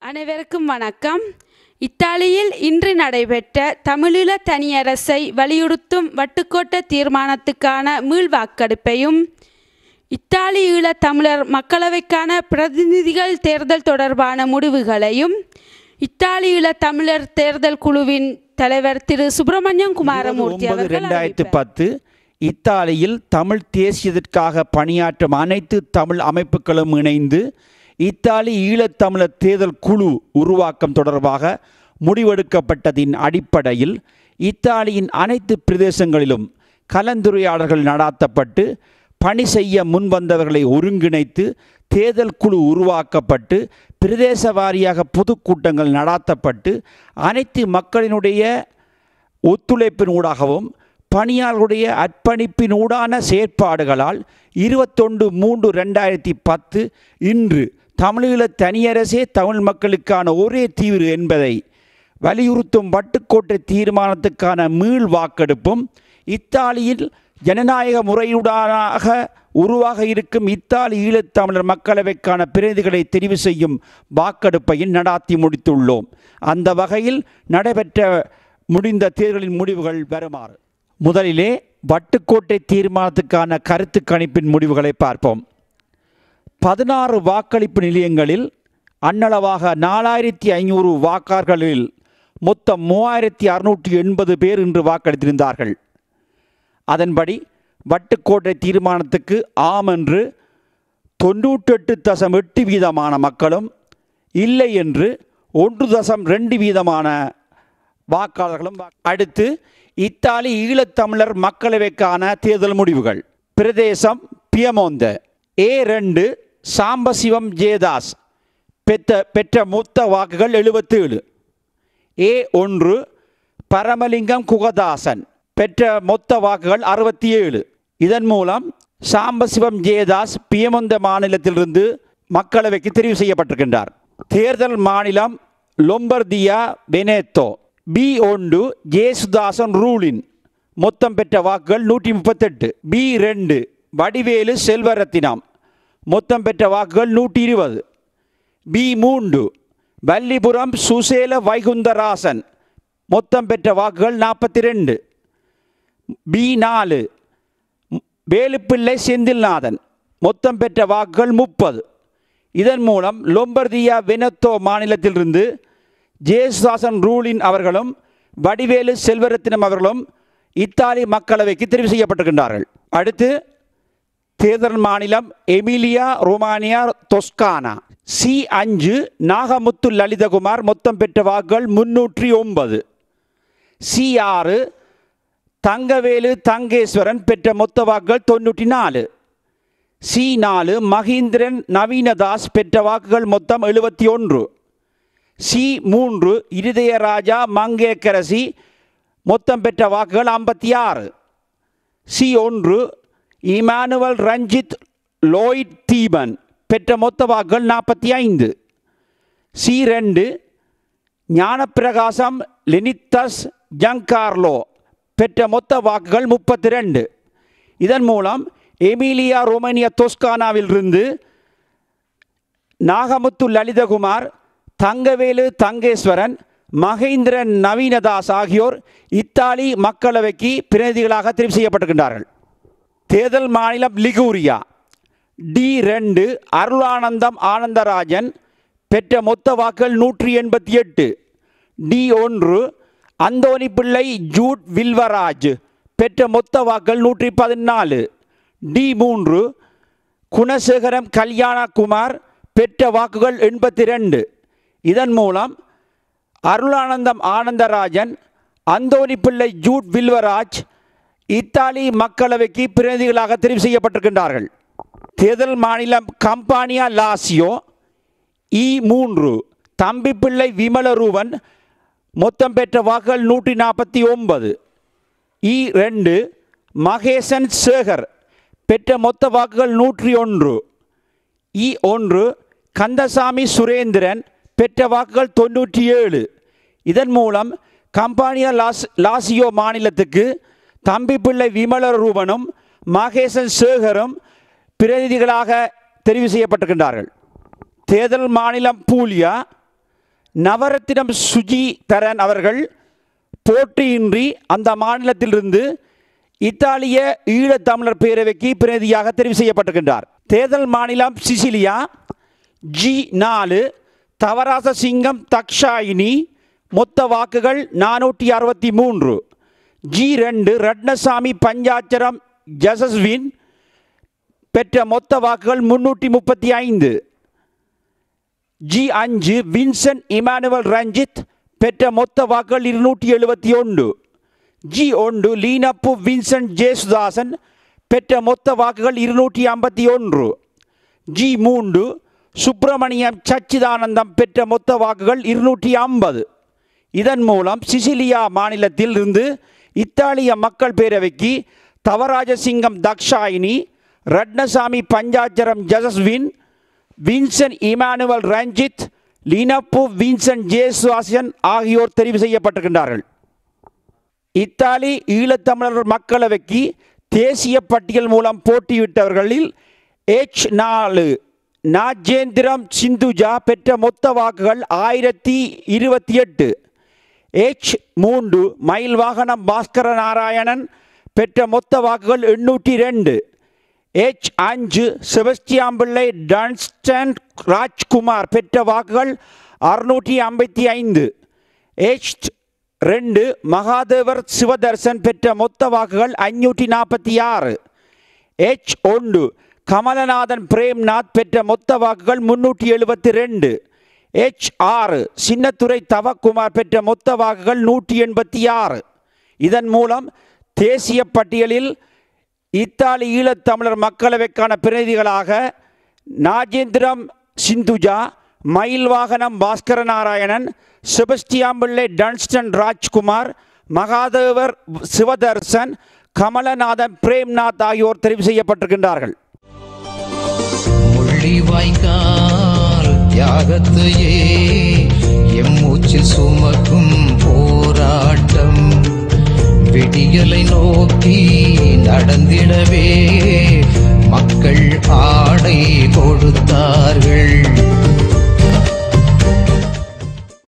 அனைவருக்கும் வணக்கம். இத்தாலியில் இன்று நடைபெற்ற தமிழீழ தனியரசை வலியுறுத்தும் வட்டுக்கோட்டை தீர்மானத்துக்கான மீள்வாக்கெடுப்பையும் இத்தாலி ஈழத் தமிழர் மக்களவைக்கான பிரதிநிதிகள் தேர்தல் தொடர்பான முடிவுகளையும் இத்தாலி ஈழத் தமிழர் தேர்தல் குழுவின் தலைவர் திரு சுப்பிரமணியம் குமாரமூர்த்தி அவர்கள் 2010 இத்தாலியில் தமிழ் தேசியத்திற்காக பணியாற்றும் அனைத்து தமிழ் அமைப்புகளும் இணைந்து இத்தாலி ஈழத்தமிழர் தேர்தல் குழு உருவாக்கம் தொடர்பாக முடிவெடுக்கப்பட்டதின் அடிப்படையில் இத்தாலியின் அனைத்து பிரதேசங்களிலும் கலந்துரையாடல்கள் நடாத்தப்பட்டு பணி செய்ய முன்வந்தவர்களை ஒருங்கிணைத்து தேர்தல் குழு உருவாக்கப்பட்டு பிரதேச வாரியாக பொதுக்கூட்டங்கள் நடாத்தப்பட்டு அனைத்து மக்களினுடைய ஒத்துழைப்பினூடாகவும் பணியாளர்களுடைய அர்ப்பணிப்பினூடான செயற்பாடுகளால் 21/3/2010 இன்று தமிழீழ தனியரசே தமிழ் மக்களுக்கான ஒரே தீர்வு என்பதை வலியுறுத்தும் வட்டுக்கோட்டை தீர்மானத்துக்கான மீள் வாக்கெடுப்பும் இத்தாலியில் ஜனநாயக முறையுடனாக உருவாக இருக்கும் இத்தாலி ஈழத்தமிழர் மக்களவைக்கான பிரதிநிதிகளை தெரிவு செய்யும் வாக்கெடுப்பையும் நடாத்தி முடித்துள்ளோம். அந்த வகையில் நடைபெற்ற முடிந்த தேர்தலின் முடிவுகள் வருமாறு. முதலிலே வட்டுக்கோட்டை தீர்மானத்துக்கான கருத்து கணிப்பின் முடிவுகளை பார்ப்போம். 16 வாக்களிப்பு நிலையங்களில் அன்னளவாக 4500 வாக்காளர்களில் மொத்தம் 3680 பேர் இன்று வாக்களித்திருந்தார்கள். அதன்படி வட்டுக்கோட்டை தீர்மானத்துக்கு ஆம் என்று 98.8% மக்களும் இல்லை என்று 1.2% வாக்காளர்களும். அடுத்து இத்தாலி ஈழத்தமிழர் மக்களவைக்கான தேர்தல் முடிவுகள். பிரதேசம் பியமோந்த. A2 சாம்பசிவம் ஜேதாஸ் பெற்ற மொத்த வாக்குகள் 77. A1 பரமலிங்கம் குகதாசன் பெற்ற மொத்த வாக்குகள் 67. இதன் மூலம் சாம்பசிவம் ஜேதாஸ் பியமொந்த மாநிலத்திலிருந்து மக்களவைக்கு தெரிவு செய்யப்பட்டிருக்கின்றார். தேர்தல் மாநிலம் லொம்பர்தியா வெனேத்தோ. B1 ஜேசுதாசன் ரூலின் மொத்தம் பெற்ற வாக்குகள் 138. B2 வடிவேலு செல்வரத்தினம் மொத்தம் பெற்ற வாக்குகள் 120. B3 வல்லிபுரம் சுசேல வைகுந்தராசன் மொத்தம் பெற்ற வாக்குகள் 42. B4 வேலுப்பிள்ளை செந்தில்நாதன் மொத்தம் பெற்ற வாக்குகள் 30. இதன் மூலம் லொம்பர்தியா வெனத்தோ மாநிலத்திலிருந்து ஜேசுதாசன் ரூலின் அவர்களும் வடிவேலு செல்வரத்தினம் அவர்களும் இத்தாலி மக்களவைக்கு தெரிவு செய்யப்பட்டிருக்கின்றார்கள். அடுத்து தேர்தல் மாநிலம் எமிலியா ரோமானியா தொஸ்கானா. C5 நாகமுத்து லலிதகுமார் மொத்தம் பெற்ற வாக்குகள் 309. C6 தங்கவேலு தங்கேஸ்வரன் பெற்ற மொத்த வாக்குகள் 94. C4 மகேந்திரன் நவீனதாஸ் பெற்ற வாக்குகள் மொத்தம் 71. C3 இருதயராஜா மங்கேக்கரசி மொத்தம் பெற்ற வாக்குகள் 56. C1 Emmanuel Ranjith Lloyd Deepan பெற்ற மொத்த வாக்குகள் 45. C2 ஞானப்பிரகாசம் லெனித்தஸ் ஜங்கார்லோ பெற்ற மொத்த வாக்குகள் 32. இதன் மூலம் எமிலியா ரோமானியா தொஸ்கானாவிலிருந்து நாகமுத்து லலிதகுமார் தங்கவேலு தங்கேஸ்வரன் மகேந்திரன் நவீனதாஸ் ஆகியோர் இத்தாலி மக்களவைக்கு பிரதிநிதிகளாக தெரிவு செய்யப்பட்டிருக்கின்றார்கள். தேர்தல் மாநிலம் லிகூரியா. D2 அருளானந்தம் ஆனந்தராஜன் பெற்ற மொத்த வாக்குகள் 188. D1 அந்தோனி பிள்ளை ஜூட் வில்வராஜ் பெற்ற மொத்த வாக்குகள் 114. D3 குணசேகரம் கல்யாணகுமார் பெற்ற வாக்குகள் 82. இதன் மூலம் அருளானந்தம் ஆனந்தராஜன் அந்தோனி பிள்ளை ஜூட் வில்வராஜ் இத்தாலி மக்களவைக்கு பிரதிநிதிகளாக தெரிவு செய்யப்பட்டிருக்கின்றார்கள். தேர்தல் மாநிலம் கம்பானியா லாசியோ. E3 தம்பிப்பிள்ளை விமலரூபன் மொத்தம் பெற்ற வாக்குகள் 149. E2 மகேசன் சேகர் பெற்ற மொத்த வாக்குகள் 101. E1 கந்தசாமி சுரேந்திரன் பெற்ற வாக்குகள் 97. இதன் மூலம் கம்பானியா லாசியோ மாநிலத்துக்கு தம்பிப்பிள்ளை விமலரூபனும் மகேசன் சேகரும் பிரதிநிதிகளாக தெரிவு செய்யப்பட்டிருக்கின்றார்கள். தேர்தல் மாநிலம் பூலியா. நவரத்தினம் சுஜிதரன் அவர்கள் போட்டியின்றி அந்த மாநிலத்திலிருந்து இத்தாலிய ஈழத்தமிழர் பேரவைக்கு பிரதியாக தெரிவு செய்யப்பட்டிருக்கின்றார். தேர்தல் மாநிலம் சிசிலியா. G4 தவராச சிங்கம் தக்ஷாயினி, மொத்த வாக்குகள் 463. G2 ரட்னசாமி பஞ்சாச்சரம் ஜசஸ்வின், பெற்ற மொத்த வாக்குகள் 335. G5 வின்சென்ட் இமானுவல் ரஞ்சித், பெற்ற மொத்த வாக்குகள் 271. G1 லீனப்பு வின்சென்ட் ஜேசுதாசன், பெற்ற மொத்த வாக்குகள் 251. G3 சுப்பிரமணியம் சச்சிதானந்தம், பெற்ற மொத்த வாக்குகள் 250. இதன் மூலம் சிசிலியா மாநிலத்தில் இருந்து இத்தாலிய மக்கள் பேரவைக்கு Thavarajasingam Thakshayini, Ratnasamy Panchacharam Jasaswin, Vincent Emmanuel Ranjith, Leenappu Vincent Jesudasan ஆகியோர் தெரிவு செய்யப்பட்டிருக்கின்றார்கள். இத்தாலி ஈழத்தமிழர் மக்களவைக்கு தேசிய பட்டியல் மூலம் போட்டியிட்டவர்களில் H4 நாஜேந்திரம் சிந்துஜா, பெற்ற மொத்த வாக்குகள் 1028. H3 மயில்வாகனம் பாஸ்கர நாராயணன், பெற்ற மொத்த வாக்குகள் 802. H5 செபஸ்டியாம்பிள்ளை டன்ஸ்டன் ராஜ்குமார், பெற்ற வாக்குகள் 655. H2 மகாதேவர் சிவதர்சன், பெற்ற மொத்த வாக்குகள் 546. H1 கமலநாதன் பிரேம்நாத், பெற்ற மொத்த வாக்குகள் 372. H6 சின்னத்துரை தவக்குமார், பெற்ற மொத்த வாக்குகள் 186. இதன் மூலம் தேசிய பட்டியலில் இத்தாலி ஈழத்தமிழர் மக்களவைக்கான பிரதிநிதிகளாக நாஜேந்திரம் சிந்துஜா, மயில்வாகனம் பாஸ்கர நாராயணன், செபஸ்டியாம்பிள்ளை டன்ஸ்டன் ராஜ்குமார், மகாதேவர் சிவதர்சன், கமலநாதன் பிரேம்நாத் ஆகியோர் தெரிவு செய்யப்பட்டிருக்கின்றார்கள். முள்ளிவாய்க்கால் தியாகத்தையே எம்மூச்சில் சுமக்கும் போராட்டம், விடியலை நோக்கி நடந்திடவே மக்கள் ஆணை கொடுத்தார்கள்.